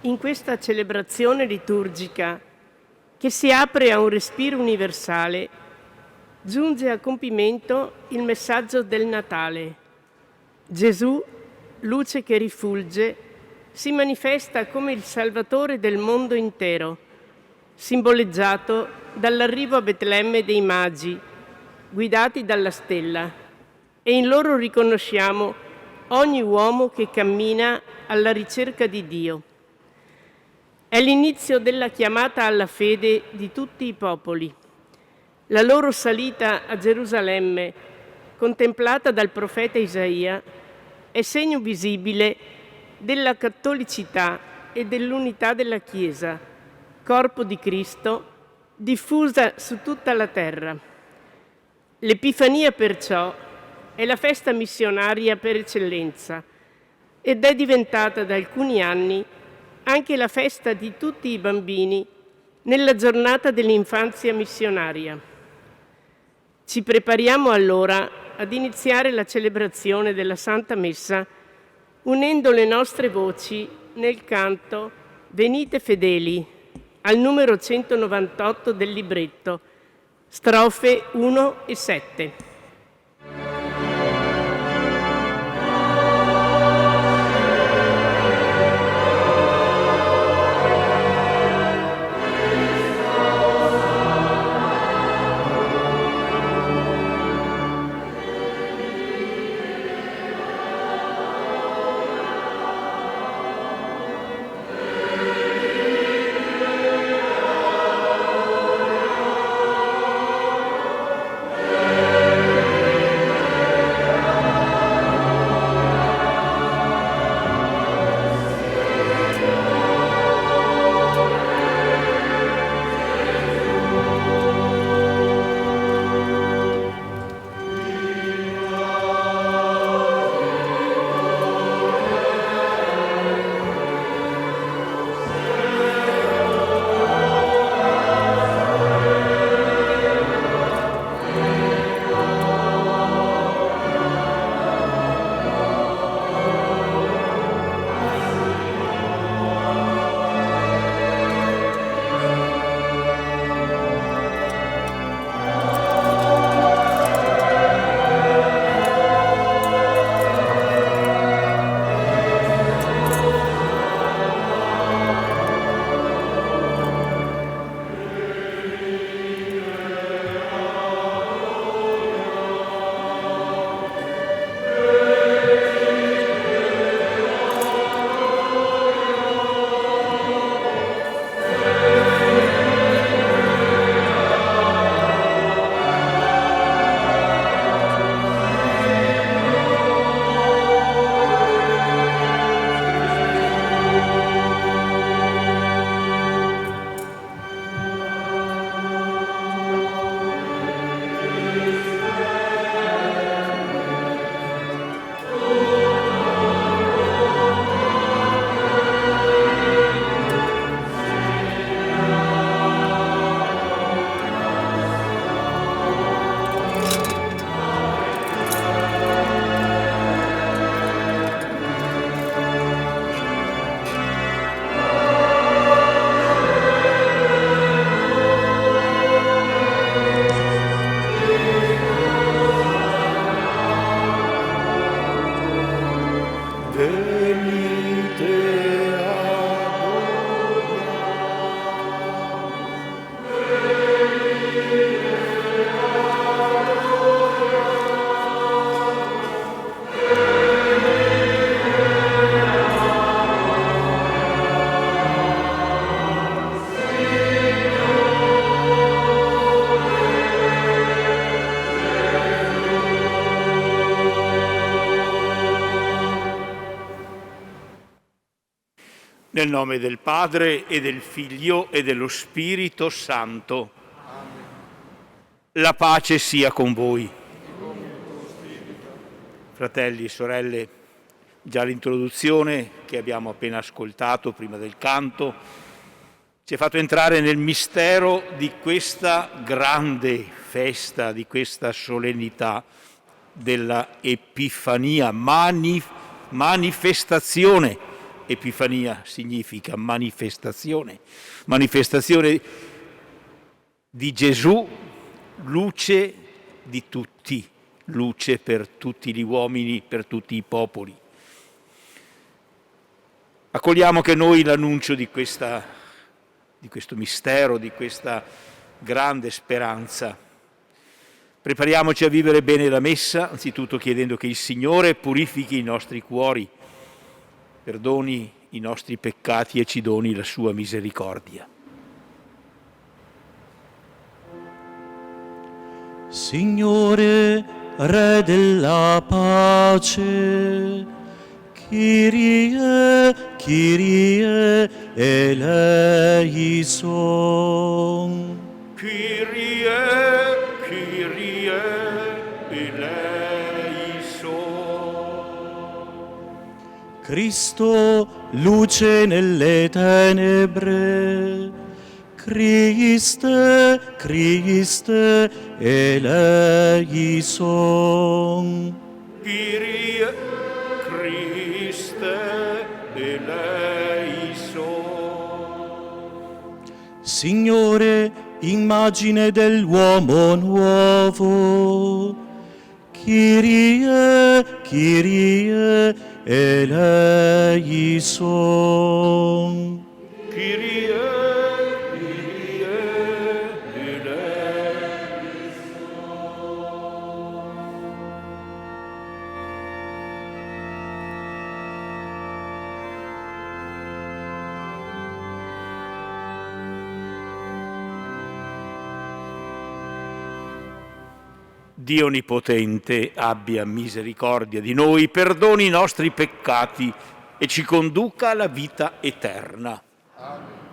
In questa celebrazione liturgica, che si apre a un respiro universale, giunge a compimento il messaggio del Natale. Gesù, luce che rifulge, si manifesta come il Salvatore del mondo intero, simboleggiato dall'arrivo a Betlemme dei Magi, guidati dalla stella, e in loro riconosciamo ogni uomo che cammina alla ricerca di Dio. È l'inizio della chiamata alla fede di tutti i popoli. La loro salita a Gerusalemme, contemplata dal profeta Isaia, è segno visibile della cattolicità e dell'unità della Chiesa, corpo di Cristo, diffusa su tutta la terra. L'Epifania, perciò, è la festa missionaria per eccellenza ed è diventata da alcuni anni anche la festa di tutti i bambini nella giornata dell'infanzia missionaria. Ci prepariamo allora ad iniziare la celebrazione della Santa Messa unendo le nostre voci nel canto Venite fedeli, al numero 198 del libretto, strofe 1 e 7. Nel nome del Padre e del Figlio e dello Spirito Santo. La pace sia con voi. Fratelli e sorelle, già l'introduzione che abbiamo appena ascoltato prima del canto ci ha fatto entrare nel mistero di questa grande festa, di questa solennità della Epifania, manifestazione Epifania significa manifestazione, manifestazione di Gesù, luce di tutti, luce per tutti gli uomini, per tutti i popoli. Accogliamo che noi l'annuncio di questo mistero, di questa grande speranza. Prepariamoci a vivere bene la messa, anzitutto chiedendo che il Signore purifichi i nostri cuori, perdoni i nostri peccati e ci doni la sua misericordia. Signore, Re della pace, Kyrie, Kyrie eleison. Kyrie, Kyrie eleison. Cristo, luce nelle tenebre, Christe, Christe eleison. Kyrie, Christe eleison. Signore, immagine dell'uomo nuovo, Kyrie, Kyrie eleison. Kyrie, Kyrie Dio Onnipotente abbia misericordia di noi, perdoni i nostri peccati e ci conduca alla vita eterna. Amen.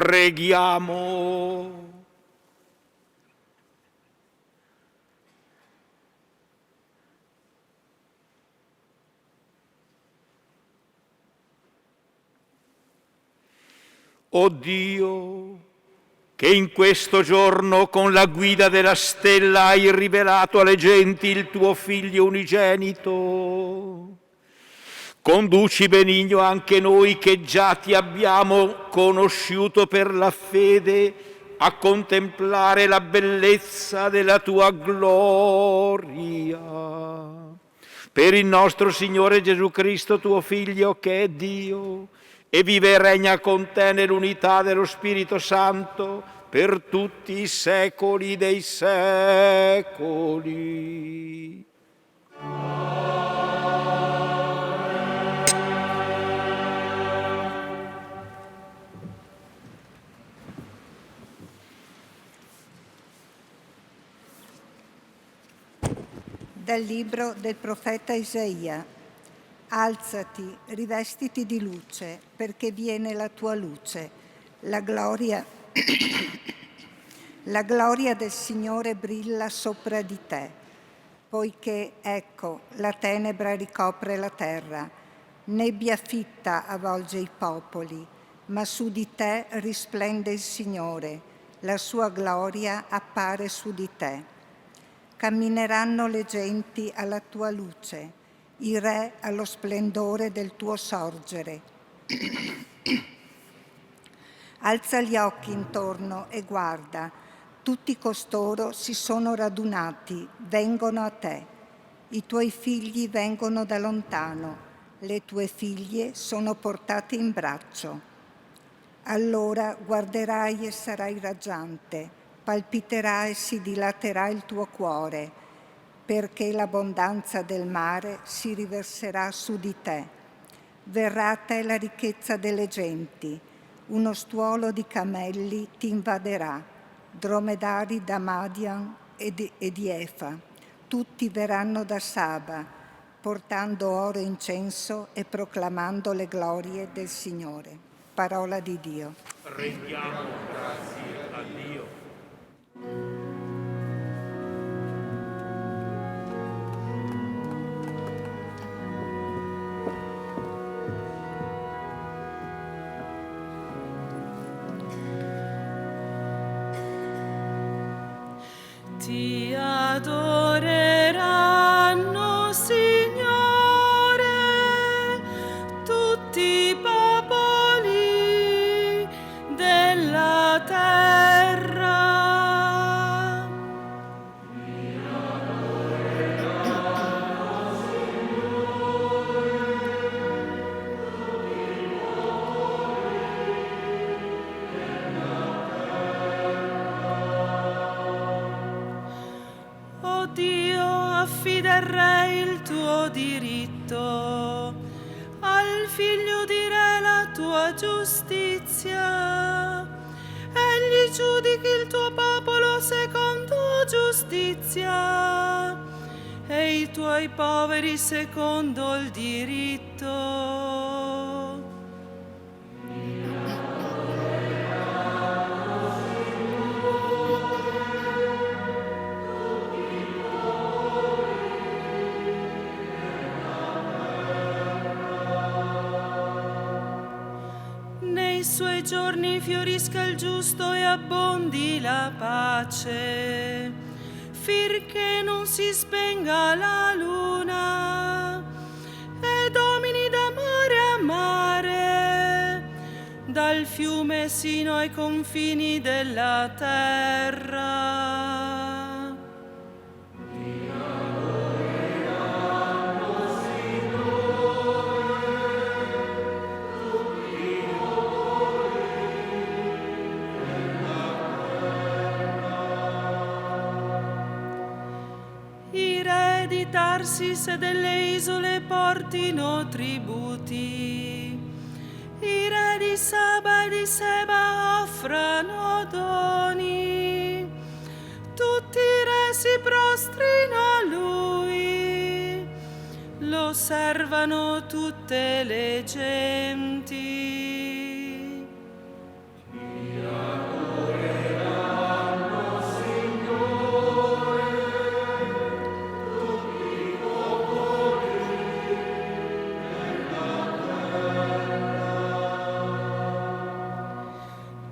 Preghiamo. O Dio, che in questo giorno con la guida della stella hai rivelato alle genti il tuo Figlio unigenito, conduci benigno anche noi che già ti abbiamo conosciuto per la fede a contemplare la bellezza della tua gloria. Per il nostro Signore Gesù Cristo, tuo Figlio, che è Dio, e vive e regna con te nell'unità dello Spirito Santo per tutti i secoli dei secoli. Dal libro del profeta Isaia. Alzati, rivestiti di luce, perché viene la tua luce. La gloria del Signore brilla sopra di te, poiché, ecco, la tenebra ricopre la terra, nebbia fitta avvolge i popoli, ma su di te risplende il Signore, la sua gloria appare su di te. Cammineranno le genti alla tua luce, i re allo splendore del tuo sorgere. Alza gli occhi intorno e guarda, tutti costoro si sono radunati, vengono a te. I tuoi figli vengono da lontano, le tue figlie sono portate in braccio. Allora guarderai e sarai raggiante, palpiterà e si dilaterà il tuo cuore, perché l'abbondanza del mare si riverserà su di te. Verrà a te la ricchezza delle genti, uno stuolo di camelli ti invaderà, dromedari da Madian e di Efa, tutti verranno da Saba, portando oro e incenso e proclamando le glorie del Signore. Parola di Dio. Rendiamo grazie a Dio. Ti adoreranno, Signore, tutti i popoli della terra. Ti adoreranno, Signore, tutti i popoli della O Dio, affida al Re il tuo diritto, al Figlio di Re la tua giustizia. Egli giudichi il tuo popolo secondo giustizia e i tuoi poveri secondo il diritto. Nei suoi giorni fiorisca il giusto e abbondi la pace, finché non si spenga la luna e domini da mare a mare, dal fiume sino ai confini della terra. Di Tarsis e delle isole portino tributi, i re di Saba e di Seba offrano doni, tutti i re si prostrino a lui, lo osservano tutte le genti.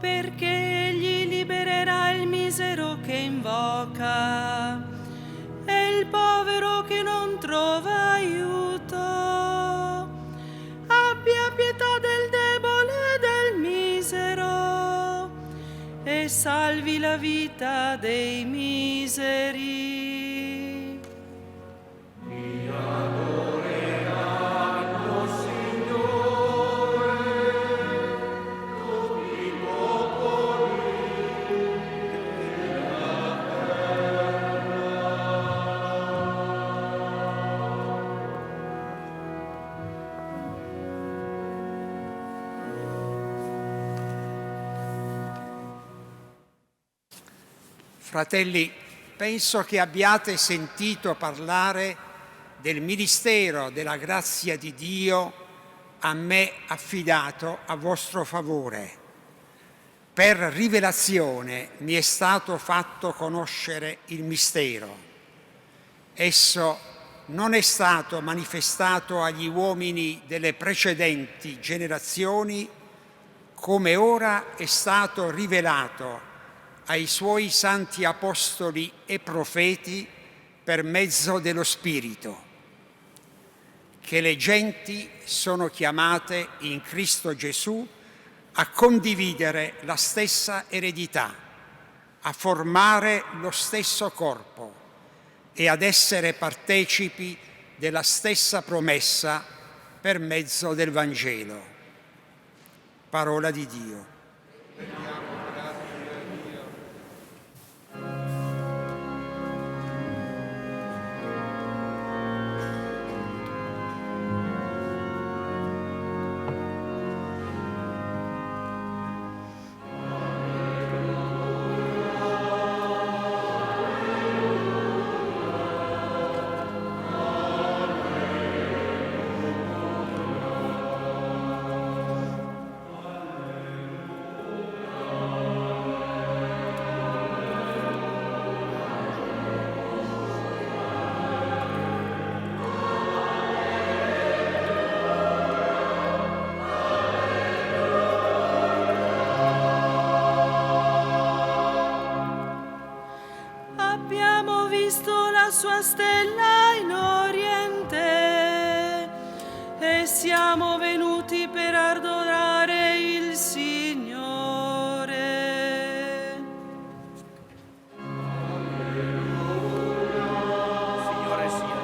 Perché egli libererà il misero che invoca e il povero che non trova aiuto. Abbia pietà del debole e del misero e salvi la vita dei miseri. Fratelli, penso che abbiate sentito parlare del ministero della grazia di Dio a me affidato a vostro favore. Per rivelazione mi è stato fatto conoscere il mistero. Esso non è stato manifestato agli uomini delle precedenti generazioni, come ora è stato rivelato ai suoi santi apostoli e profeti per mezzo dello Spirito, che le genti sono chiamate in Cristo Gesù a condividere la stessa eredità, a formare lo stesso corpo e ad essere partecipi della stessa promessa per mezzo del Vangelo. Parola di Dio. Abbiamo visto la sua stella in oriente e siamo venuti per adorare il Signore. Signore sia.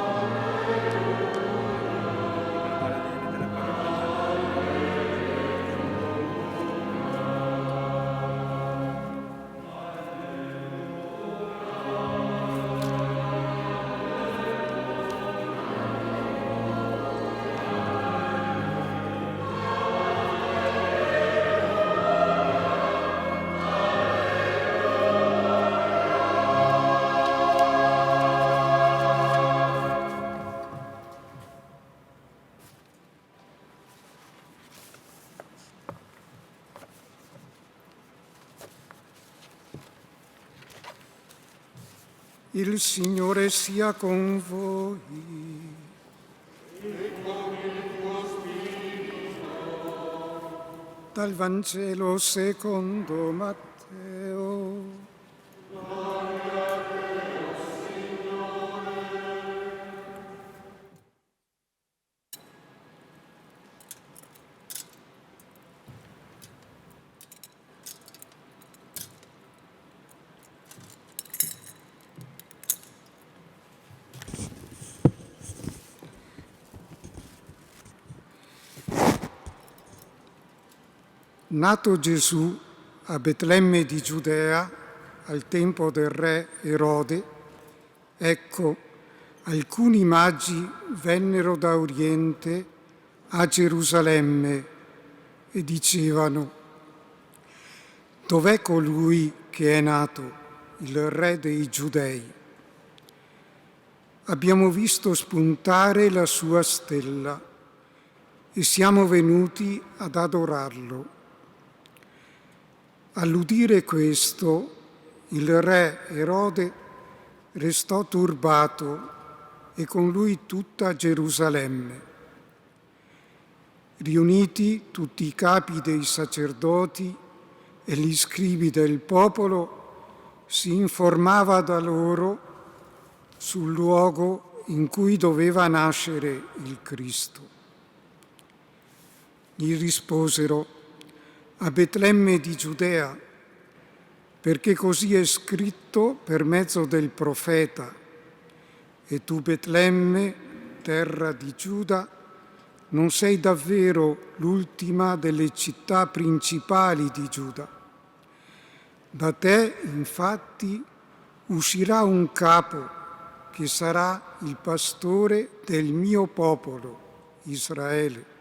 Il Signore sia con voi. E con il tuo spirito. Dal Vangelo secondo Matteo. Gloria a te, Signore. Nato Gesù a Betlemme di Giudea al tempo del re Erode, ecco, alcuni magi vennero da Oriente a Gerusalemme e dicevano: dov'è colui che è nato, il re dei Giudei? Abbiamo visto spuntare la sua stella e siamo venuti ad adorarlo. All'udire questo, il re Erode restò turbato e con lui tutta Gerusalemme. Riuniti tutti i capi dei sacerdoti e gli scribi del popolo, si informava da loro sul luogo in cui doveva nascere il Cristo. Gli risposero: a Betlemme di Giudea, perché così è scritto per mezzo del profeta: e tu, Betlemme, terra di Giuda, non sei davvero l'ultima delle città principali di Giuda. Da te, infatti, uscirà un capo che sarà il pastore del mio popolo, Israele.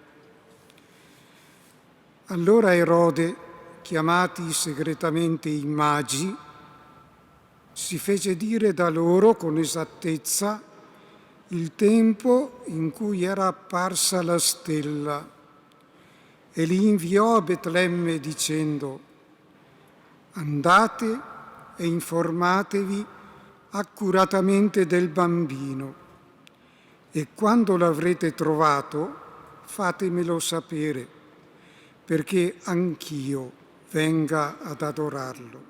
Allora Erode, chiamati segretamente i magi, si fece dire da loro con esattezza il tempo in cui era apparsa la stella e li inviò a Betlemme dicendo: andate e informatevi accuratamente del bambino e quando l'avrete trovato fatemelo sapere, perché anch'io venga ad adorarlo.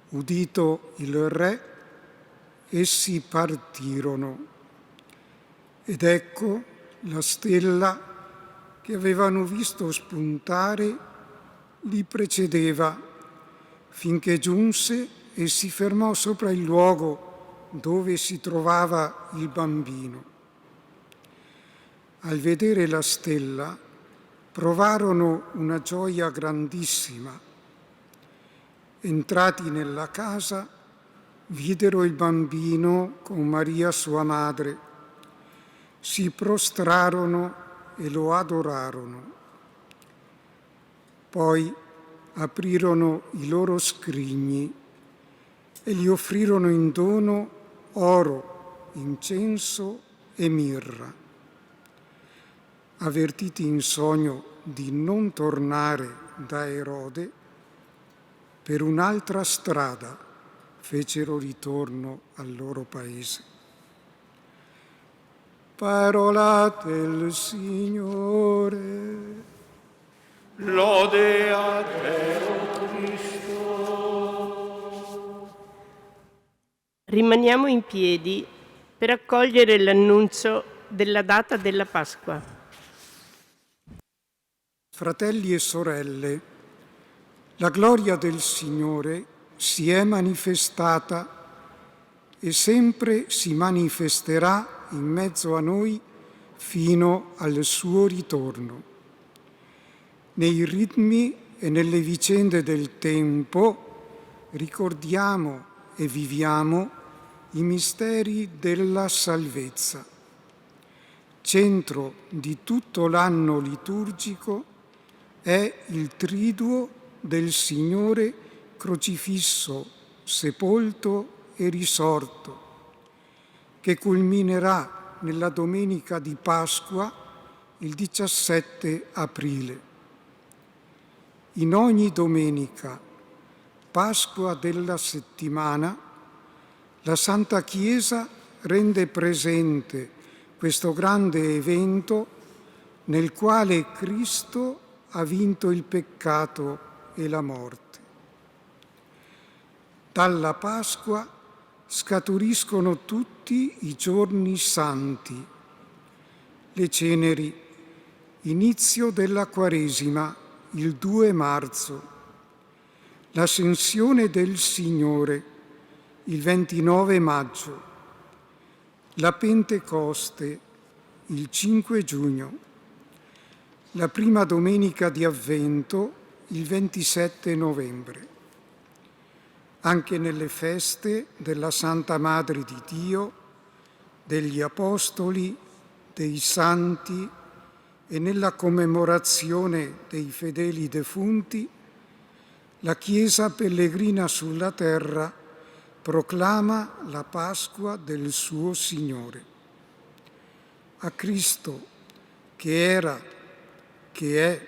Udito il re, essi partirono, ed ecco la stella che avevano visto spuntare li precedeva, finché giunse e si fermò sopra il luogo dove si trovava il bambino. Al vedere la stella, provarono una gioia grandissima. Entrati nella casa, videro il bambino con Maria sua madre. Si prostrarono e lo adorarono. Poi aprirono i loro scrigni e gli offrirono in dono oro, incenso e mirra. Avvertiti in sogno di non tornare da Erode, per un'altra strada fecero ritorno al loro paese. Parola del Signore. Lode a te, o Cristo. Rimaniamo in piedi per accogliere l'annuncio della data della Pasqua. Fratelli e sorelle, la gloria del Signore si è manifestata e sempre si manifesterà in mezzo a noi fino al suo ritorno. Nei ritmi e nelle vicende del tempo ricordiamo e viviamo i misteri della salvezza. Centro di tutto l'anno liturgico è il triduo del Signore crocifisso, sepolto e risorto, che culminerà nella domenica di Pasqua, il 17 aprile. In ogni domenica, Pasqua della settimana, la Santa Chiesa rende presente questo grande evento nel quale Cristo ha vinto il peccato e la morte. Dalla Pasqua scaturiscono tutti i giorni santi, le ceneri, inizio della Quaresima, il 2 marzo, l'Ascensione del Signore, il 29 maggio, la Pentecoste, il 5 giugno, la prima domenica di Avvento, il 27 novembre. Anche nelle feste della Santa Madre di Dio, degli Apostoli, dei Santi e nella commemorazione dei fedeli defunti, la Chiesa pellegrina sulla terra proclama la Pasqua del suo Signore. A Cristo, che era, che è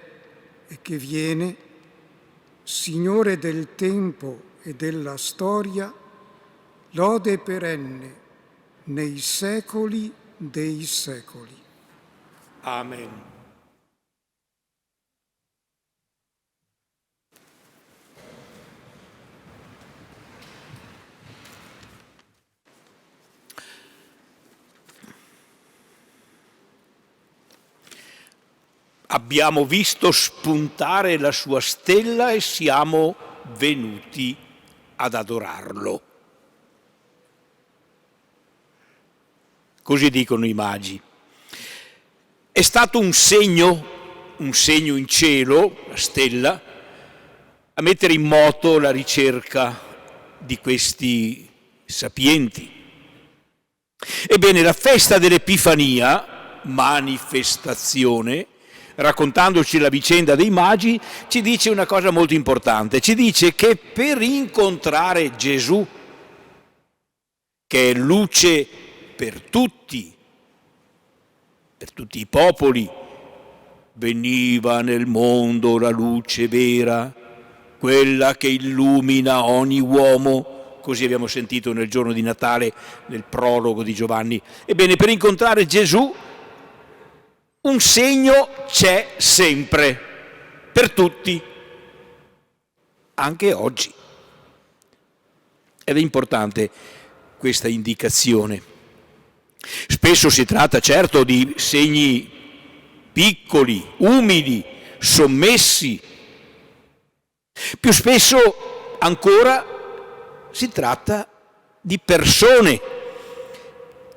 e che viene, Signore del tempo e della storia, lode perenne nei secoli dei secoli. Amen. Abbiamo visto spuntare la sua stella e siamo venuti ad adorarlo. Così dicono i magi. È stato un segno in cielo, la stella, a mettere in moto la ricerca di questi sapienti. Ebbene, la festa dell'Epifania, manifestazione, raccontandoci la vicenda dei magi, ci dice una cosa molto importante. Ci dice che per incontrare Gesù, che è luce per tutti i popoli, veniva nel mondo la luce vera, quella che illumina ogni uomo, così abbiamo sentito nel giorno di Natale, nel prologo di Giovanni. Ebbene, per incontrare Gesù, un segno c'è sempre, per tutti, anche oggi. Ed è importante questa indicazione. Spesso si tratta certo di segni piccoli, umili, sommessi. Più spesso ancora si tratta di persone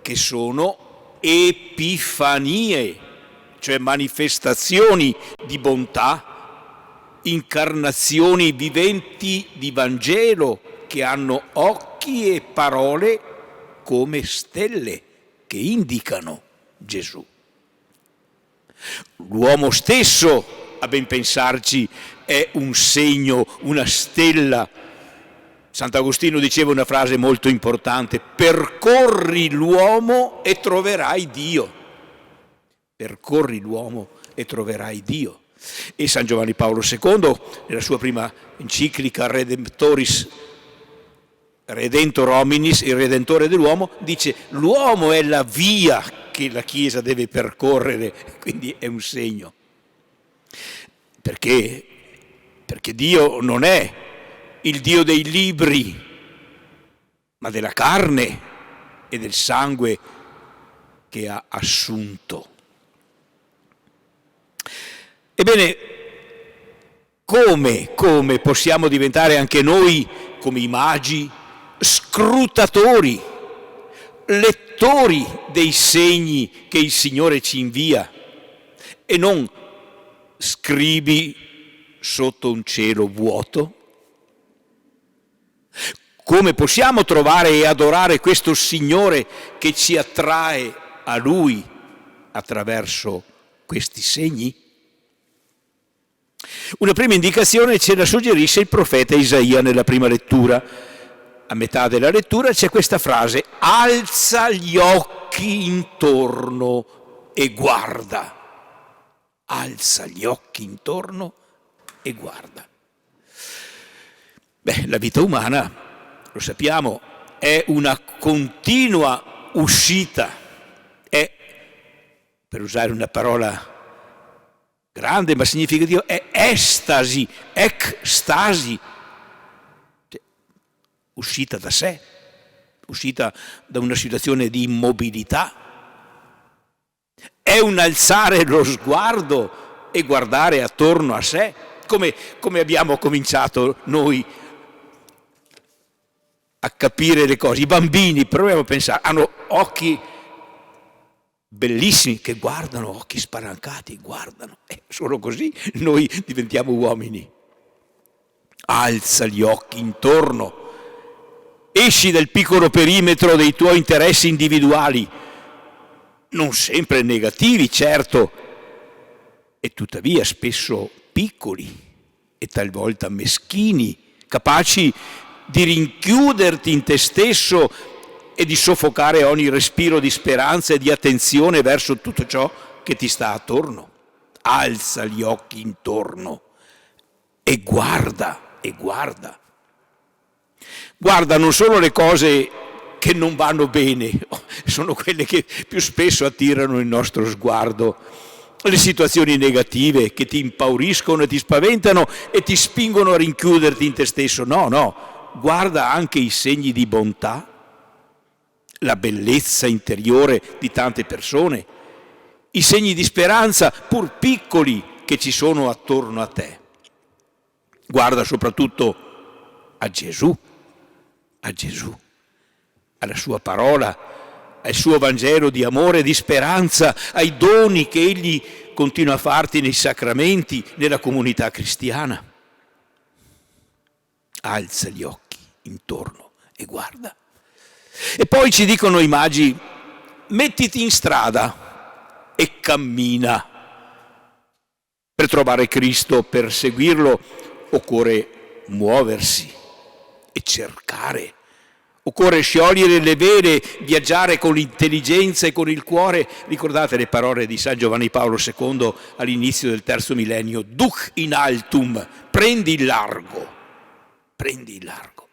che sono epifanie, cioè manifestazioni di bontà, incarnazioni viventi di Vangelo che hanno occhi e parole come stelle che indicano Gesù. L'uomo stesso, a ben pensarci, è un segno, una stella. Sant'Agostino diceva una frase molto importante: percorri l'uomo e troverai Dio. Percorri l'uomo e troverai Dio. E San Giovanni Paolo II, nella sua prima enciclica Redentor Hominis, il Redentore dell'uomo, dice: l'uomo è la via che la Chiesa deve percorrere, quindi è un segno. Perché Dio non è il Dio dei libri, ma della carne e del sangue che ha assunto. Ebbene, come possiamo diventare anche noi, come i magi, scrutatori, lettori dei segni che il Signore ci invia e non scribi sotto un cielo vuoto? Come possiamo trovare e adorare questo Signore che ci attrae a Lui attraverso questi segni? Una prima indicazione ce la suggerisce il profeta Isaia nella prima lettura. A metà della lettura c'è questa frase: alza gli occhi intorno e guarda. Alza gli occhi intorno e guarda. La vita umana, lo sappiamo, è una continua uscita, è, per usare una parola grande ma significativa, è estasi, ecstasi, cioè, uscita da sé, uscita da una situazione di immobilità. È un alzare lo sguardo e guardare attorno a sé, come abbiamo cominciato noi a capire le cose. I bambini, proviamo a pensare, hanno occhi bellissimi che guardano, occhi spalancati, guardano. Solo così noi diventiamo uomini. Alza gli occhi intorno, esci dal piccolo perimetro dei tuoi interessi individuali, non sempre negativi, certo, e tuttavia spesso piccoli e talvolta meschini, capaci di rinchiuderti in te stesso e di soffocare ogni respiro di speranza e di attenzione verso tutto ciò che ti sta attorno. Alza gli occhi intorno e guarda, e guarda. Guarda non solo le cose che non vanno bene, sono quelle che più spesso attirano il nostro sguardo, le situazioni negative che ti impauriscono e ti spaventano e ti spingono a rinchiuderti in te stesso. No, guarda anche i segni di bontà, la bellezza interiore di tante persone, i segni di speranza, pur piccoli, che ci sono attorno a te. Guarda soprattutto a Gesù, alla sua parola, al suo Vangelo di amore e di speranza, ai doni che Egli continua a farti nei sacramenti, nella comunità cristiana. Alza gli occhi intorno e guarda. E poi ci dicono i magi, mettiti in strada e cammina. Per trovare Cristo, per seguirlo, occorre muoversi e cercare. Occorre sciogliere le vele, viaggiare con l'intelligenza e con il cuore. Ricordate le parole di San Giovanni Paolo II all'inizio del terzo millennio? Duc in altum, prendi il largo, prendi il largo.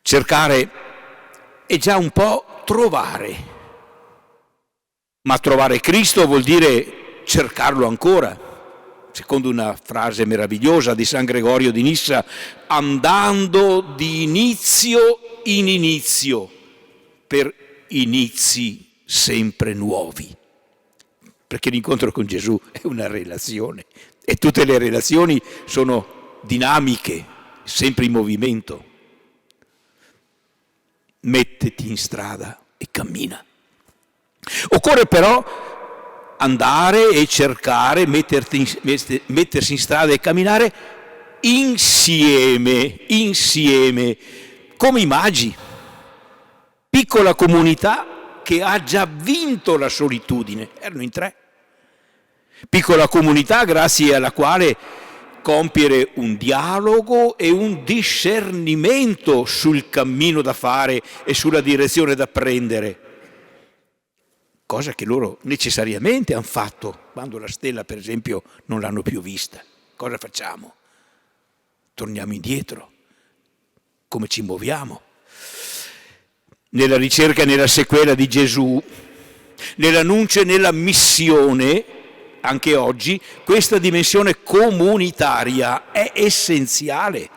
Cercare è già un po' trovare, ma trovare Cristo vuol dire cercarlo ancora. Secondo una frase meravigliosa di San Gregorio di Nissa, andando di inizio in inizio per inizi sempre nuovi. Perché l'incontro con Gesù è una relazione e tutte le relazioni sono dinamiche, sempre in movimento. Mettiti in strada e cammina. Occorre però andare e cercare, mettersi in strada e camminare insieme, come i magi. Piccola comunità che ha già vinto la solitudine, erano in 3. Piccola comunità grazie alla quale compiere un dialogo e un discernimento sul cammino da fare e sulla direzione da prendere. Cosa che loro necessariamente hanno fatto quando la stella, per esempio, non l'hanno più vista. Cosa facciamo? Torniamo indietro. Come ci muoviamo? Nella ricerca e nella sequela di Gesù, nell'annuncio e nella missione, anche oggi, questa dimensione comunitaria è essenziale.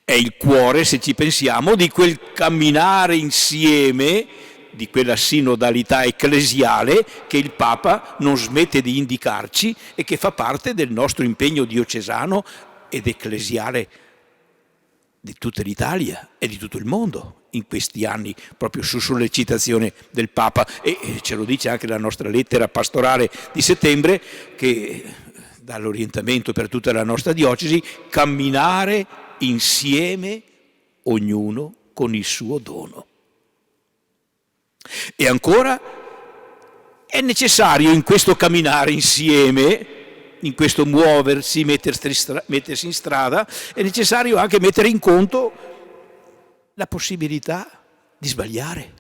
È il cuore, se ci pensiamo, di quel camminare insieme, di quella sinodalità ecclesiale che il Papa non smette di indicarci e che fa parte del nostro impegno diocesano ed ecclesiale di tutta l'Italia e di tutto il mondo in questi anni, proprio su sollecitazione del Papa. E ce lo dice anche la nostra lettera pastorale di settembre, che dà l'orientamento per tutta la nostra diocesi: camminare insieme, ognuno con il suo dono. E ancora è necessario in questo camminare insieme, in questo muoversi, mettersi in strada, è necessario anche mettere in conto la possibilità di sbagliare,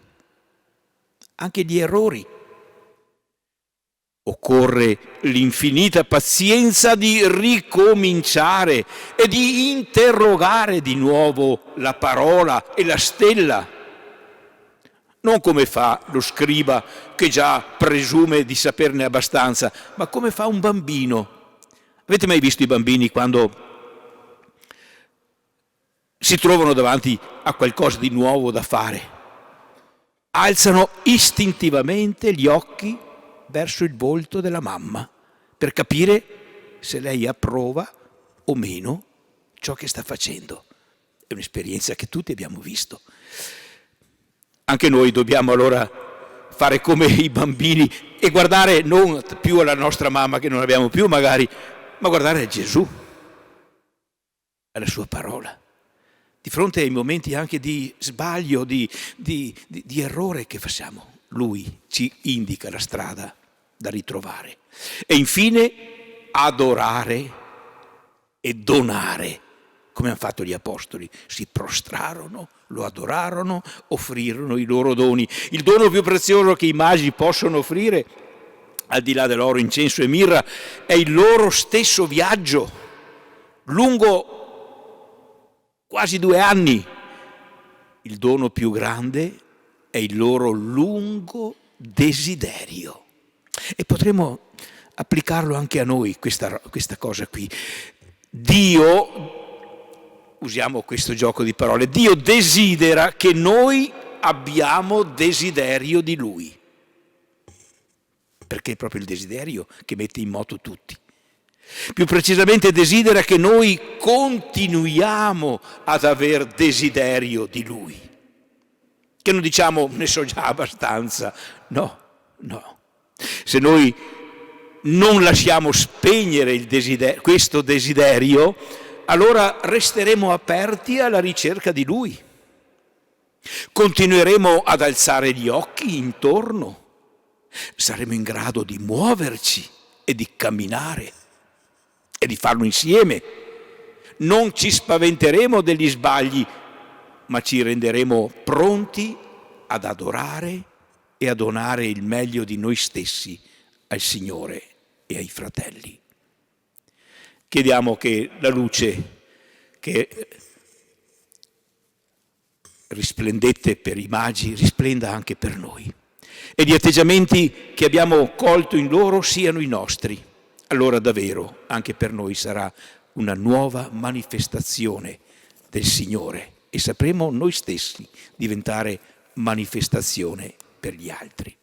anche gli errori. Occorre l'infinita pazienza di ricominciare e di interrogare di nuovo la parola e la stella. Non come fa lo scriba che già presume di saperne abbastanza, ma come fa un bambino. Avete mai visto i bambini quando si trovano davanti a qualcosa di nuovo da fare? Alzano istintivamente gli occhi verso il volto della mamma per capire se lei approva o meno ciò che sta facendo. È un'esperienza che tutti abbiamo visto. Anche noi dobbiamo allora fare come i bambini e guardare non più alla nostra mamma che non abbiamo più magari, ma guardare a Gesù, alla sua parola. Di fronte ai momenti anche di sbaglio, di errore che facciamo, Lui ci indica la strada da ritrovare. E infine adorare e donare, come hanno fatto gli apostoli. Si prostrarono, lo adorarono, offrirono i loro doni. Il dono più prezioso che i magi possono offrire al di là dell'oro, incenso e mirra, è il loro stesso viaggio, lungo quasi 2 anni. Il dono più grande è il loro lungo desiderio. E potremmo applicarlo anche a noi, questa cosa qui. Dio, usiamo questo gioco di parole, Dio desidera che noi abbiamo desiderio di Lui, perché è proprio il desiderio che mette in moto tutti. Più precisamente desidera che noi continuiamo ad aver desiderio di Lui. Che non diciamo ne so già abbastanza, no. Se noi non lasciamo spegnere questo desiderio, allora resteremo aperti alla ricerca di Lui. Continueremo ad alzare gli occhi intorno. Saremo in grado di muoverci e di camminare e di farlo insieme. Non ci spaventeremo degli sbagli, ma ci renderemo pronti ad adorare e a donare il meglio di noi stessi al Signore e ai fratelli. Chiediamo che la luce che risplendette per i magi risplenda anche per noi e gli atteggiamenti che abbiamo colto in loro siano i nostri. Allora davvero anche per noi sarà una nuova manifestazione del Signore e sapremo noi stessi diventare manifestazione per gli altri.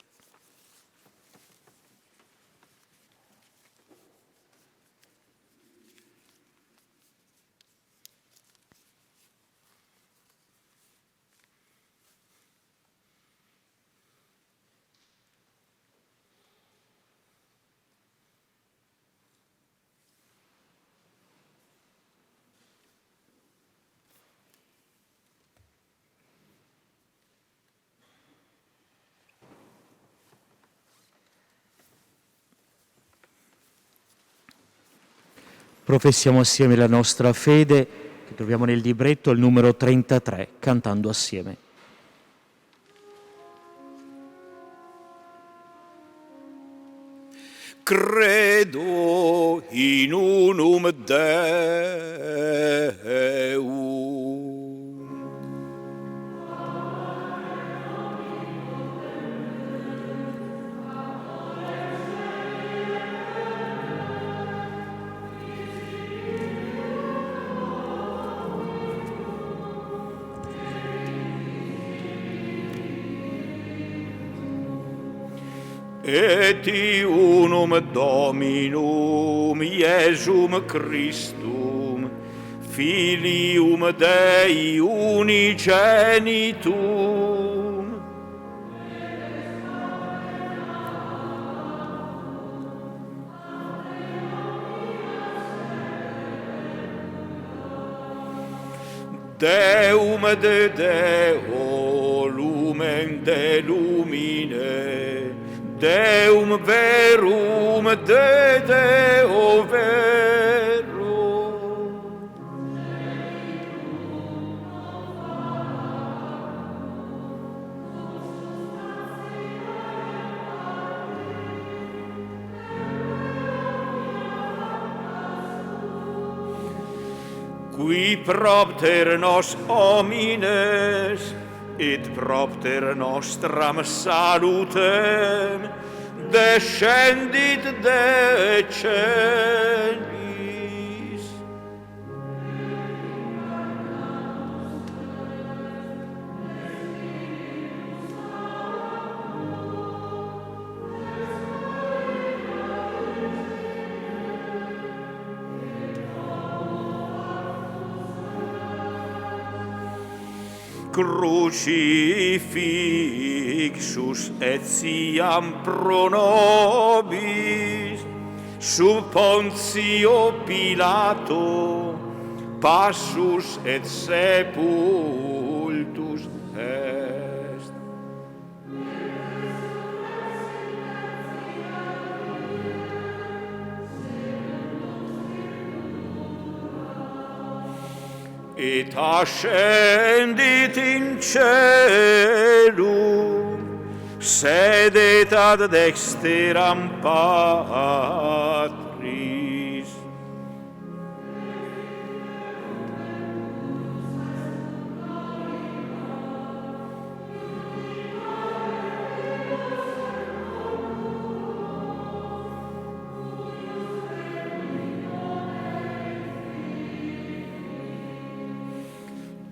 Professiamo assieme la nostra fede, che troviamo nel libretto al numero 33, cantando assieme. Credo in unum Deum. Et unum Dominum Iesum Christum, Filium Dei unigenitum, Deum de Deo, lumen de lumine, Deum verum de Deo vero. Qui propter nos homines et propter nostram salutem descendit de celis. Crucifixus etiam pro nobis sub Pontio Pilato passus et sepultus est. Et ascendit in celum sedet ad dexteram Patris.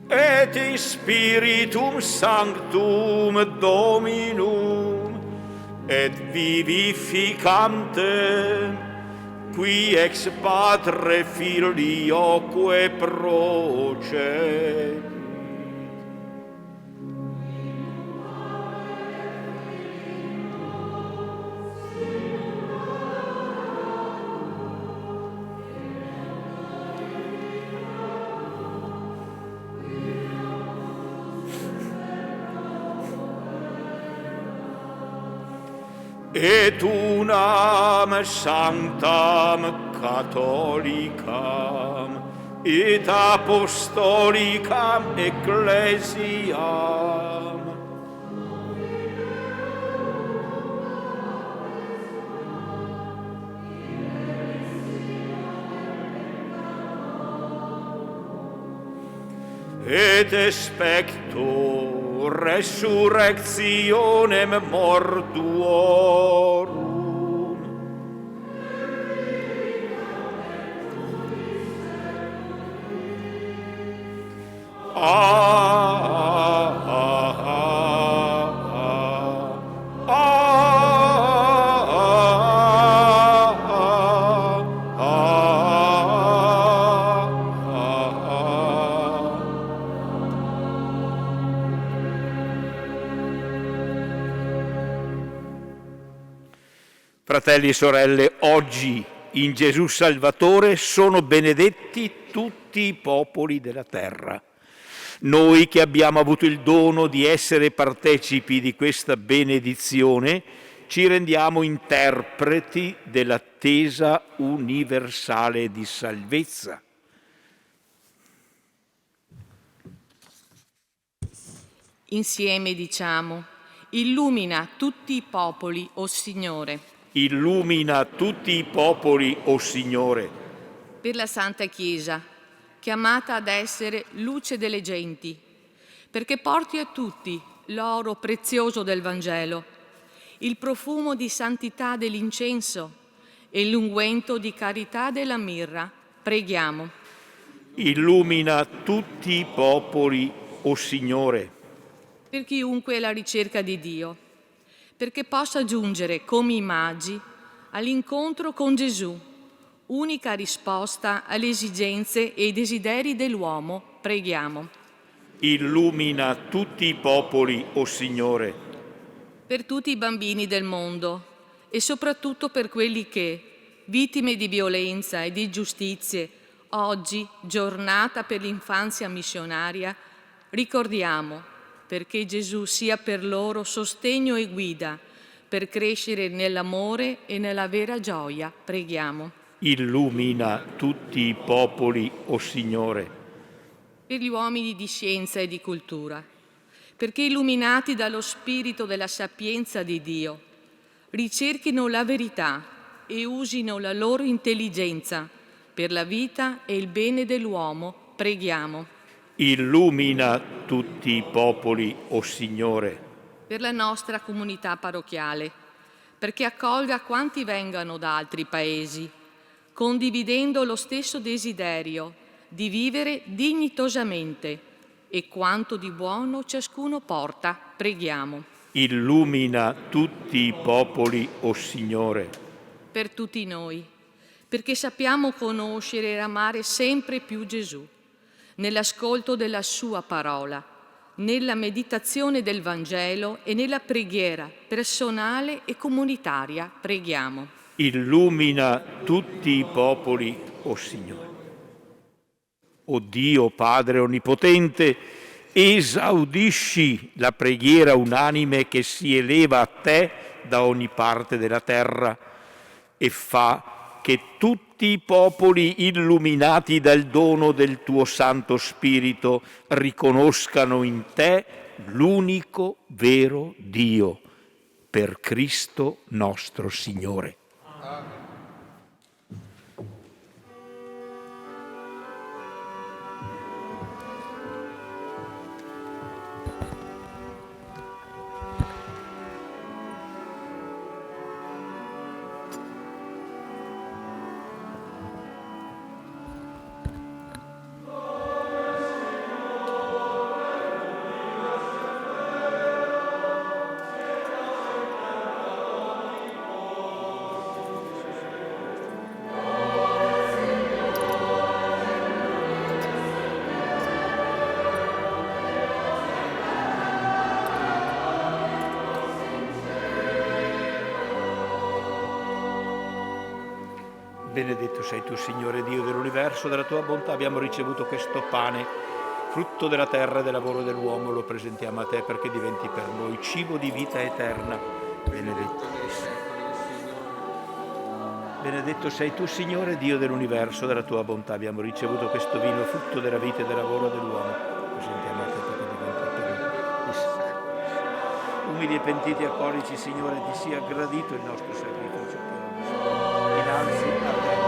Et in Spiritum Sanctum Dominum, et vivificantem, qui ex Patre Filioque procedit. Et unam sanctam catholicam et apostolicam ecclesiam et expecto resurrectionem mortuorum. Fratelli e sorelle, oggi in Gesù Salvatore sono benedetti tutti i popoli della terra. Noi che abbiamo avuto il dono di essere partecipi di questa benedizione, ci rendiamo interpreti dell'attesa universale di salvezza. Insieme diciamo: illumina tutti i popoli, o Signore. Illumina tutti i popoli, o Signore. Per la Santa Chiesa, chiamata ad essere luce delle genti, perché porti a tutti l'oro prezioso del Vangelo, il profumo di santità dell'incenso e l'unguento di carità della mirra, preghiamo. Illumina tutti i popoli, o Signore. Per chiunque è alla ricerca di Dio, perché possa giungere come i magi all'incontro con Gesù, unica risposta alle esigenze e ai desideri dell'uomo, preghiamo. Illumina tutti i popoli, o Signore. Per tutti i bambini del mondo e soprattutto per quelli che, vittime di violenza e di ingiustizie, oggi, giornata per l'infanzia missionaria, ricordiamo perché Gesù sia per loro sostegno e guida per crescere nell'amore e nella vera gioia, preghiamo. Illumina tutti i popoli, o Signore. Per gli uomini di scienza e di cultura, perché illuminati dallo spirito della sapienza di Dio, ricerchino la verità e usino la loro intelligenza per la vita e il bene dell'uomo, preghiamo. Illumina tutti i popoli, o Signore. Per la nostra comunità parrocchiale, perché accolga quanti vengano da altri paesi, condividendo lo stesso desiderio di vivere dignitosamente e quanto di buono ciascuno porta, preghiamo. Illumina tutti i popoli, o Signore. Per tutti noi, perché sappiamo conoscere e amare sempre più Gesù, nell'ascolto della Sua parola, nella meditazione del Vangelo e nella preghiera personale e comunitaria, preghiamo. Illumina tutti i popoli, o Signore. O Dio, Padre Onnipotente, esaudisci la preghiera unanime che si eleva a Te da ogni parte della terra e fa che tutti i popoli illuminati dal dono del Tuo Santo Spirito riconoscano in Te l'unico vero Dio per Cristo nostro Signore. Benedetto sei tu, Signore Dio dell'universo, dalla tua bontà abbiamo ricevuto questo pane, frutto della terra e del lavoro dell'uomo, lo presentiamo a te perché diventi per noi cibo di vita eterna. Benedetto sei tu, Signore Dio dell'universo, dalla tua bontà abbiamo ricevuto questo vino, frutto della vita e del lavoro dell'uomo, presentiamo a te perché diventi per noi. Umili e pentiti alcolici, Signore, ti sia gradito il nostro sacrificio. Innanzi a te.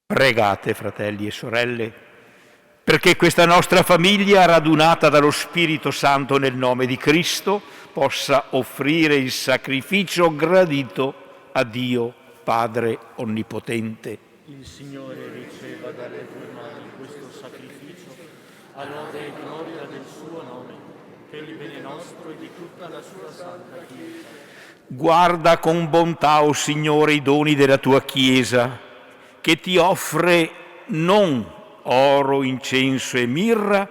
Pregate, fratelli e sorelle, perché questa nostra famiglia, radunata dallo Spirito Santo nel nome di Cristo, possa offrire il sacrificio gradito a Dio Padre Onnipotente. Il Signore riceva dalle tue mani questo sacrificio, a lode e gloria del suo nome, per il bene nostro e di tutta la sua santa Chiesa. Guarda con bontà, o Signore, i doni della tua Chiesa, che ti offre non oro, incenso e mirra,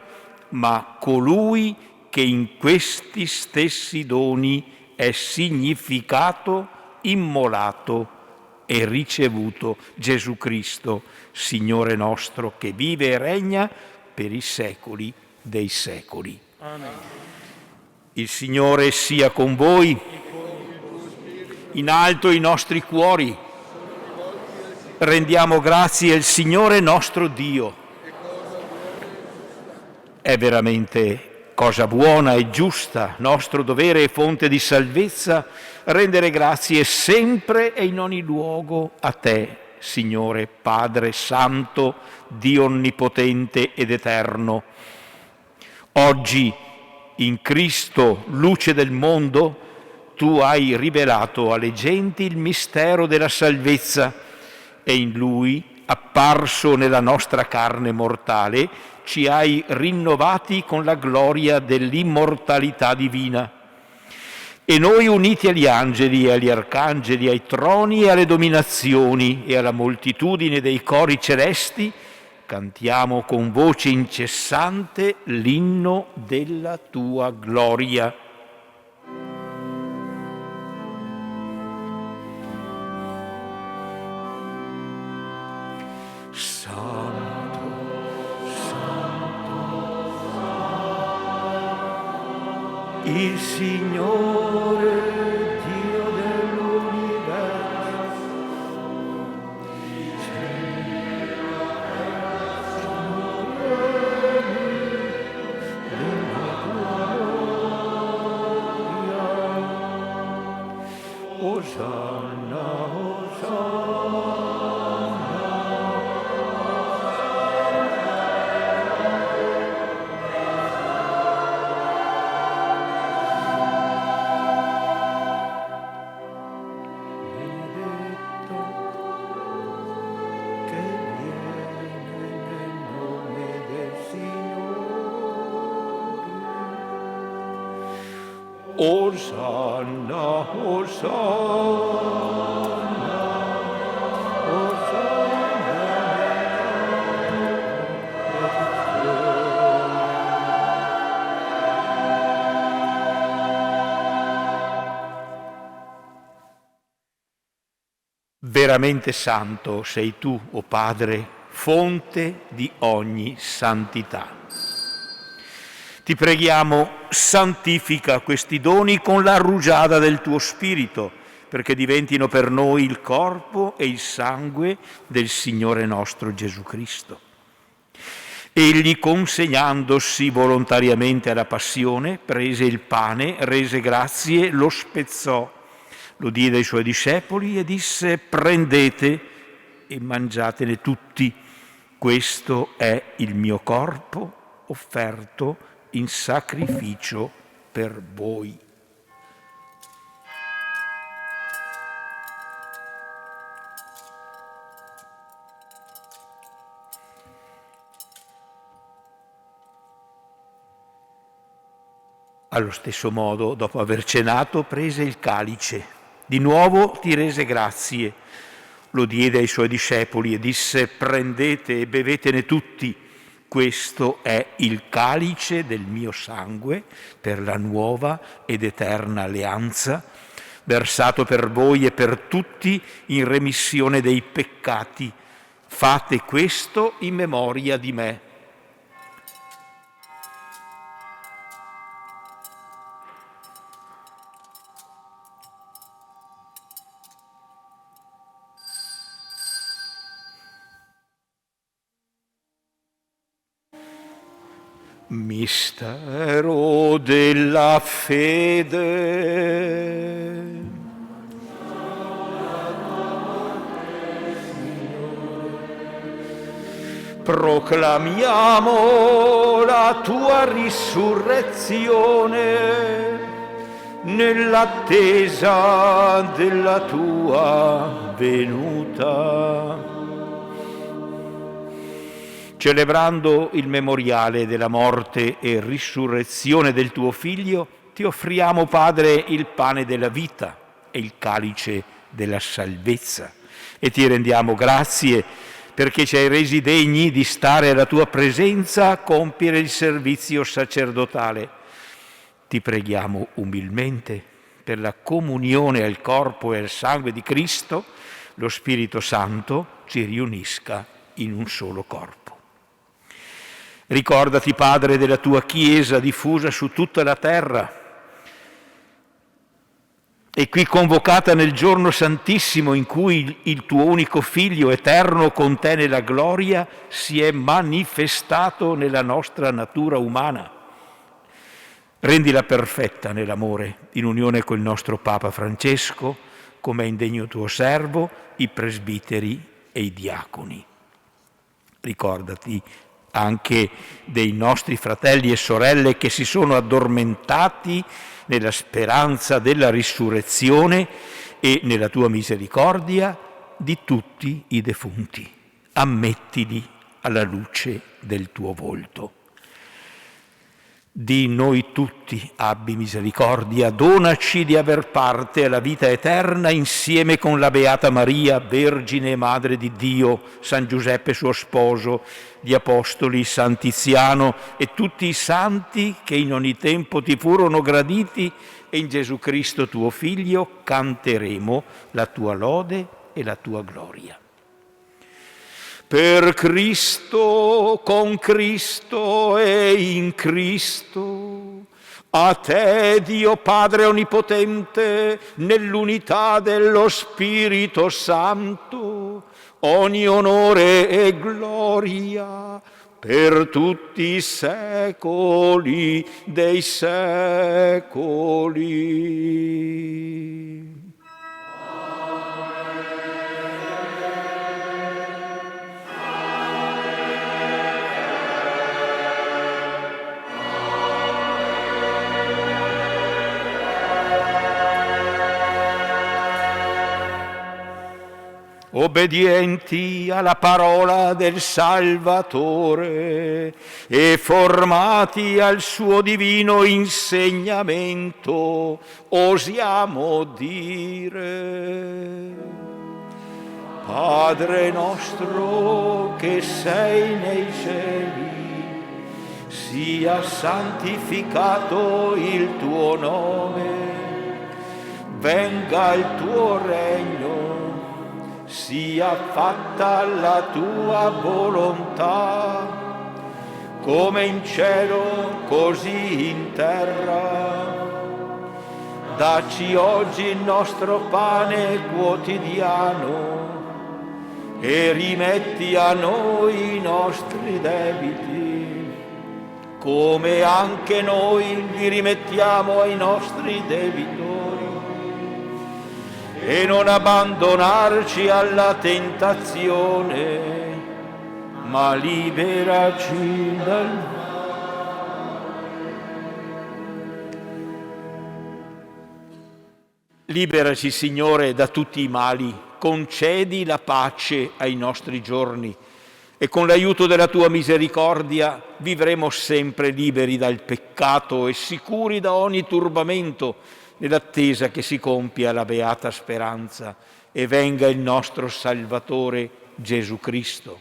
ma colui che in questi stessi doni è significato, immolato e ricevuto, Gesù Cristo, Signore nostro, che vive e regna per i secoli dei secoli. Amen. Il Signore sia con voi. In alto i nostri cuori. Rendiamo grazie al Signore nostro Dio. È veramente cosa buona e giusta, nostro dovere e fonte di salvezza, rendere grazie sempre e in ogni luogo a te, Signore Padre Santo, Dio Onnipotente ed Eterno. Oggi, in Cristo, luce del mondo, tu hai rivelato alle genti il mistero della salvezza, e in Lui, apparso nella nostra carne mortale, ci hai rinnovati con la gloria dell'immortalità divina. E noi, uniti agli angeli e agli arcangeli, ai troni e alle dominazioni e alla moltitudine dei cori celesti, cantiamo con voce incessante l'inno della tua gloria. Santo, Santo, il Signore Dio dell'universo, Osanna, Osanna, Osanna, Veramente santo sei tu, o Padre, fonte di ogni santità. Ti preghiamo, santifica questi doni con la rugiada del tuo Spirito, perché diventino per noi il corpo e il sangue del Signore nostro Gesù Cristo. Egli, consegnandosi volontariamente alla passione, prese il pane, rese grazie, lo spezzò, lo diede ai suoi discepoli e disse: prendete e mangiatene tutti, questo è il mio corpo offerto in sacrificio per voi. Allo stesso modo, dopo aver cenato, prese il calice. Di nuovo ti rese grazie, lo diede ai suoi discepoli e disse: prendete e bevetene tutti, questo è il calice del mio sangue per la nuova ed eterna alleanza, versato per voi e per tutti in remissione dei peccati. Fate questo in memoria di me. Mistero della fede. Proclamiamo la tua risurrezione nell'attesa della tua venuta. Celebrando il memoriale della morte e risurrezione del tuo Figlio, ti offriamo, Padre, il pane della vita e il calice della salvezza, e ti rendiamo grazie perché ci hai resi degni di stare alla tua presenza a compiere il servizio sacerdotale. Ti preghiamo umilmente per la comunione al corpo e al sangue di Cristo, lo Spirito Santo ci riunisca in un solo corpo. Ricordati, Padre, della tua Chiesa diffusa su tutta la terra e qui convocata nel giorno santissimo in cui il tuo unico Figlio, eterno con te nella gloria, si è manifestato nella nostra natura umana. Rendila perfetta nell'amore, in unione col nostro Papa Francesco, come è indegno tuo servo, i presbiteri e i diaconi. Ricordati anche dei nostri fratelli e sorelle che si sono addormentati nella speranza della risurrezione e nella tua misericordia di tutti i defunti. Ammettili alla luce del tuo volto. Di noi tutti abbi misericordia, donaci di aver parte alla vita eterna insieme con la Beata Maria, Vergine e Madre di Dio, San Giuseppe suo sposo, gli Apostoli, San Tiziano e tutti i santi che in ogni tempo ti furono graditi, e in Gesù Cristo tuo Figlio canteremo la tua lode e la tua gloria. Per Cristo, con Cristo e in Cristo, a te, Dio Padre Onnipotente, nell'unità dello Spirito Santo, ogni onore e gloria per tutti i secoli dei secoli. Obbedienti alla parola del Salvatore e formati al suo divino insegnamento, osiamo dire: Padre nostro che sei nei cieli, sia santificato il tuo nome, venga il tuo regno, sia fatta la tua volontà, come in cielo, così in terra. Dacci oggi il nostro pane quotidiano e rimetti a noi i nostri debiti, come anche noi li rimettiamo ai nostri debitori. E non abbandonarci alla tentazione, ma liberaci dal male. Liberaci, Signore, da tutti i mali, concedi la pace ai nostri giorni e con l'aiuto della tua misericordia vivremo sempre liberi dal peccato e sicuri da ogni turbamento, nell'attesa che si compia la beata speranza e venga il nostro Salvatore Gesù Cristo.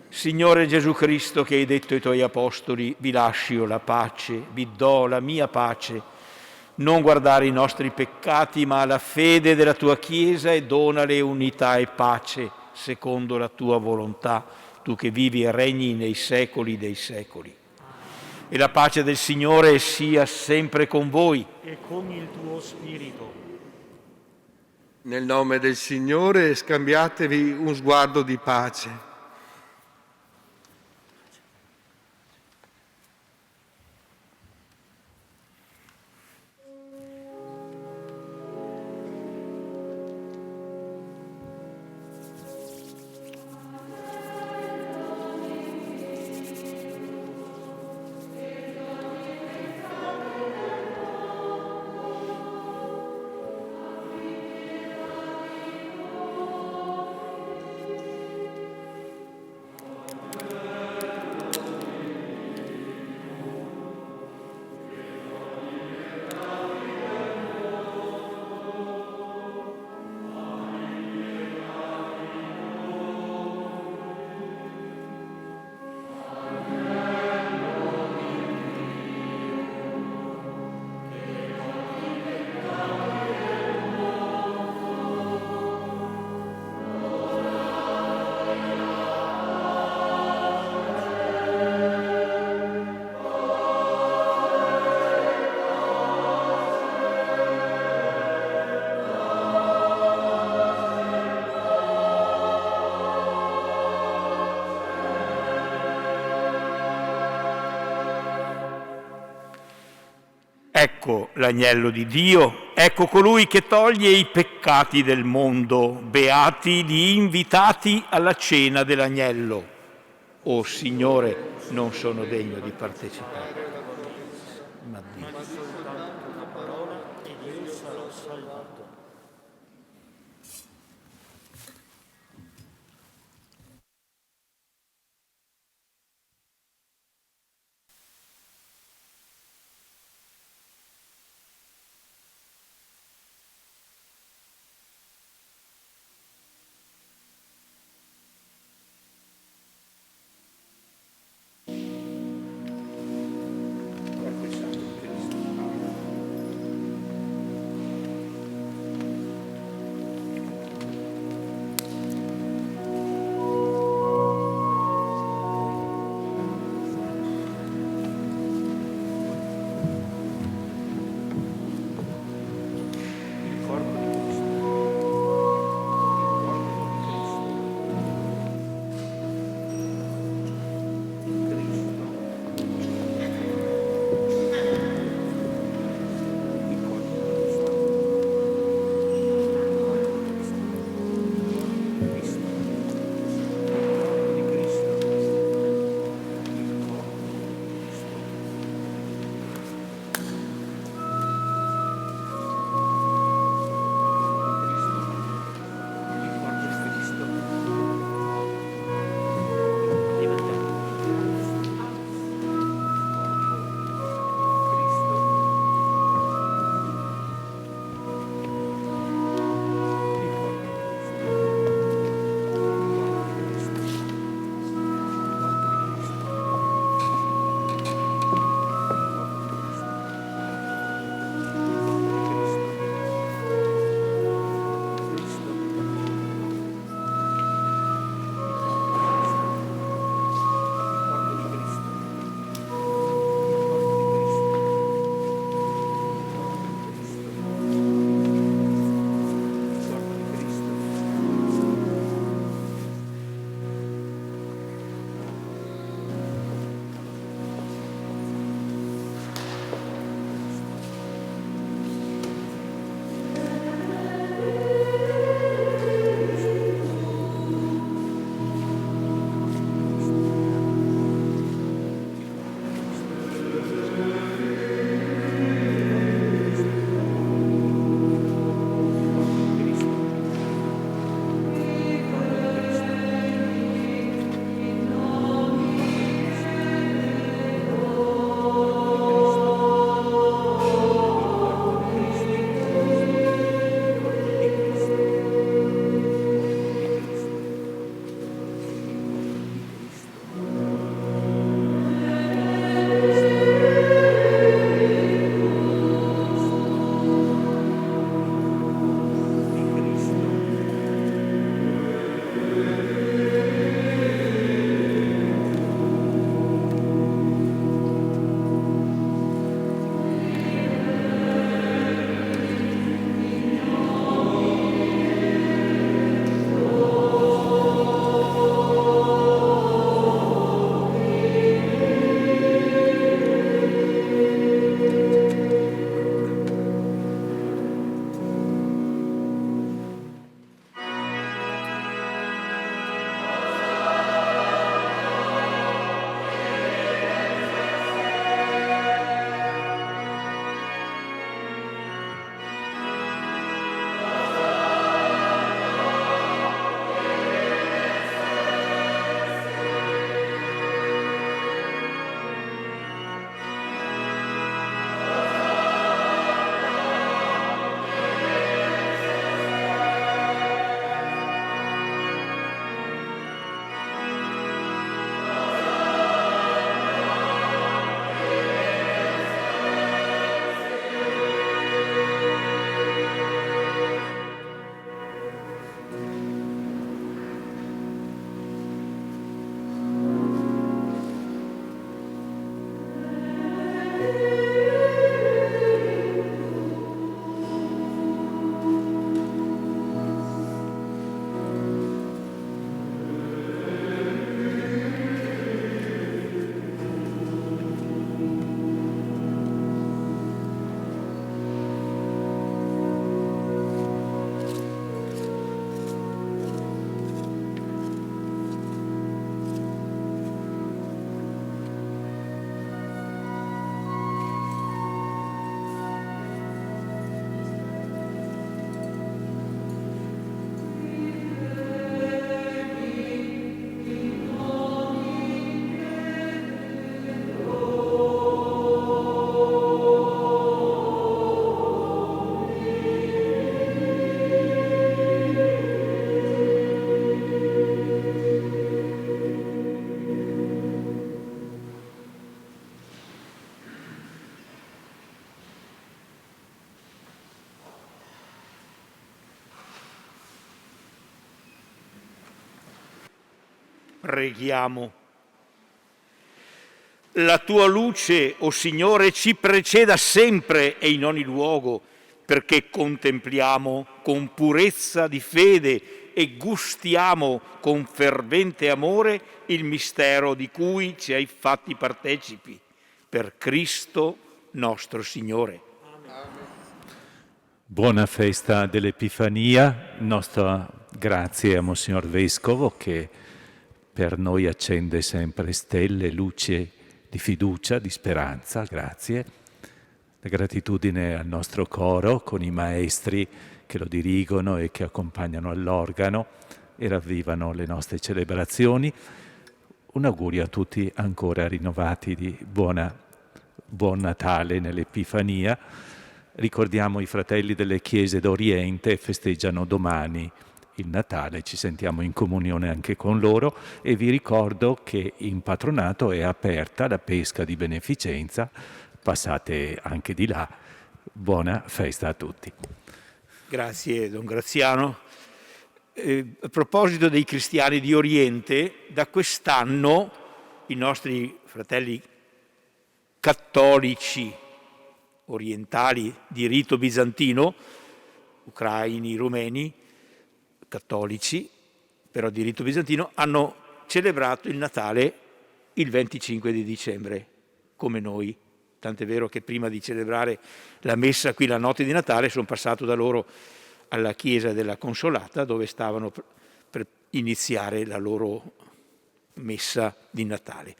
Signore Gesù Cristo, che hai detto ai tuoi apostoli: vi lascio la pace, vi do la mia pace, non guardare i nostri peccati ma la fede della tua Chiesa e donale unità e pace secondo la tua volontà, tu che vivi e regni nei secoli dei secoli. E la pace del Signore sia sempre con voi. E con il tuo spirito. Nel nome del Signore scambiatevi un sguardo di pace. Ecco l'agnello di Dio, ecco colui che toglie i peccati del mondo. Beati gli invitati alla cena dell'agnello. Oh Signore, non sono degno di partecipare. Ma soltanto una parola ed io sarò salvato. Preghiamo. La tua luce, o Signore, ci preceda sempre e in ogni luogo, perché contempliamo con purezza di fede e gustiamo con fervente amore il mistero di cui ci hai fatti partecipi. Per Cristo nostro Signore. Buona festa dell'Epifania, nostra grazie a Monsignor Vescovo che per noi accende sempre stelle, luce di fiducia, di speranza, grazie. La gratitudine al nostro coro con i maestri che lo dirigono e che accompagnano all'organo e ravvivano le nostre celebrazioni. Un augurio a tutti ancora rinnovati di buon Natale nell'Epifania. Ricordiamo i fratelli delle chiese d'Oriente, festeggiano domani il Natale, ci sentiamo in comunione anche con loro e vi ricordo che in patronato è aperta la pesca di beneficenza, passate anche di là. Buona festa a tutti. Grazie Don Graziano. A proposito dei cristiani di Oriente, da quest'anno i nostri fratelli cattolici orientali di rito bizantino, ucraini, rumeni, cattolici, però di rito bizantino, hanno celebrato il Natale il 25 di dicembre, come noi. Tant'è vero che prima di celebrare la messa qui la notte di Natale sono passato da loro alla chiesa della Consolata, dove stavano per iniziare la loro messa di Natale.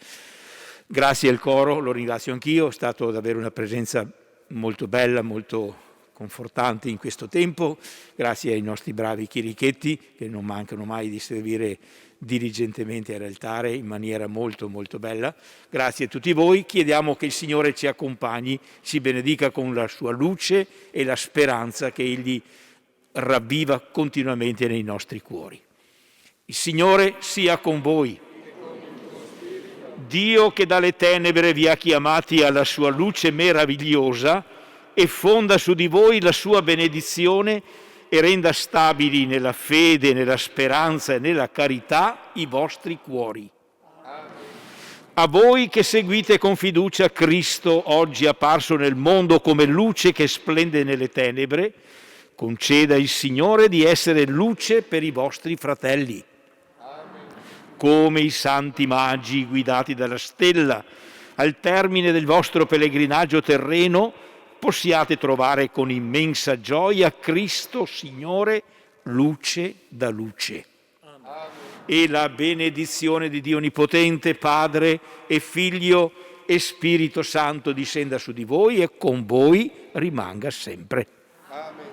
Grazie al coro, lo ringrazio anch'io, è stata davvero una presenza molto bella, molto confortante in questo tempo. Grazie ai nostri bravi chierichetti che non mancano mai di servire diligentemente all'altare in maniera molto molto bella. Grazie a tutti voi, chiediamo che il Signore ci accompagni, ci benedica con la sua luce e la speranza che Egli ravviva continuamente nei nostri cuori. Il Signore sia con voi. Dio che dalle tenebre vi ha chiamati alla sua luce meravigliosa e fonda su di voi la sua benedizione e renda stabili nella fede, nella speranza e nella carità i vostri cuori. A voi che seguite con fiducia Cristo, oggi apparso nel mondo come luce che splende nelle tenebre, conceda il Signore di essere luce per i vostri fratelli. Come i santi magi guidati dalla stella, al termine del vostro pellegrinaggio terreno, possiate trovare con immensa gioia Cristo Signore, luce da luce. Amen. E la benedizione di Dio Onnipotente, Padre e Figlio e Spirito Santo discenda su di voi e con voi rimanga sempre. Amen.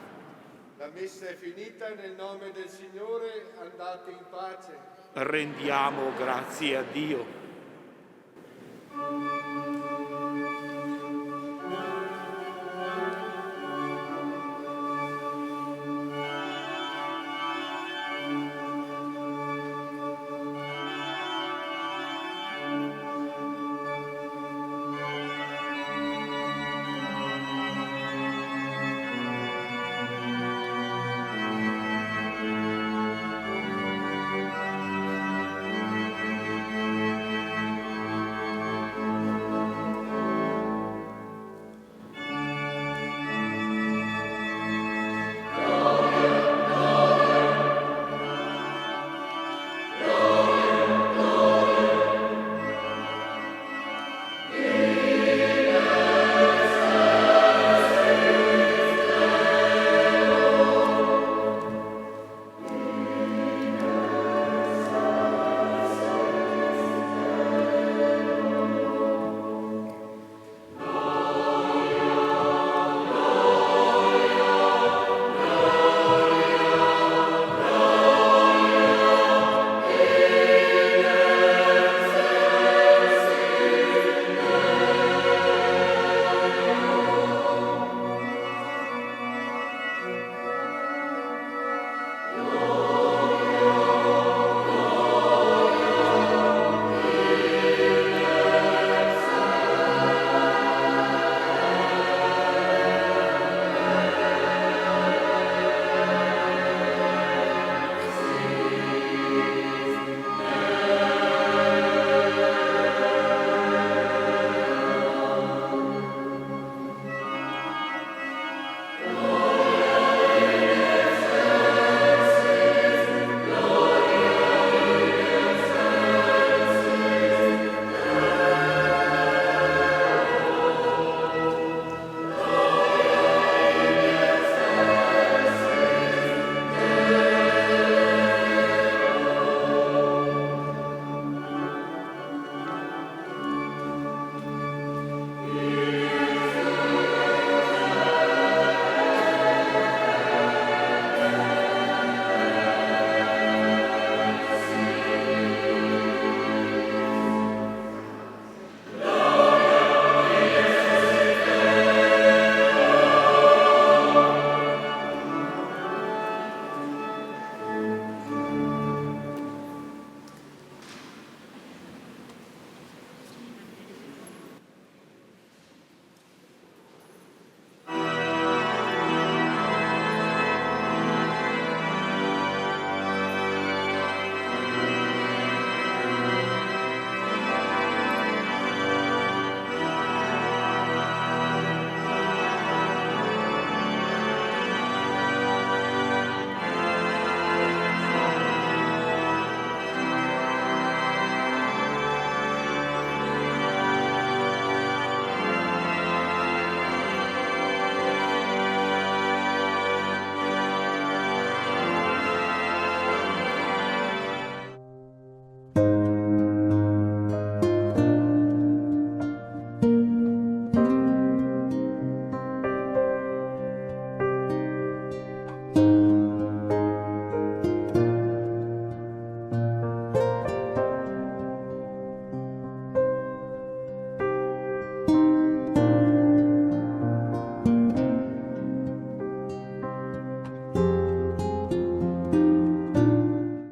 La messa è finita, nel nome del Signore andate in pace. Rendiamo grazie a Dio.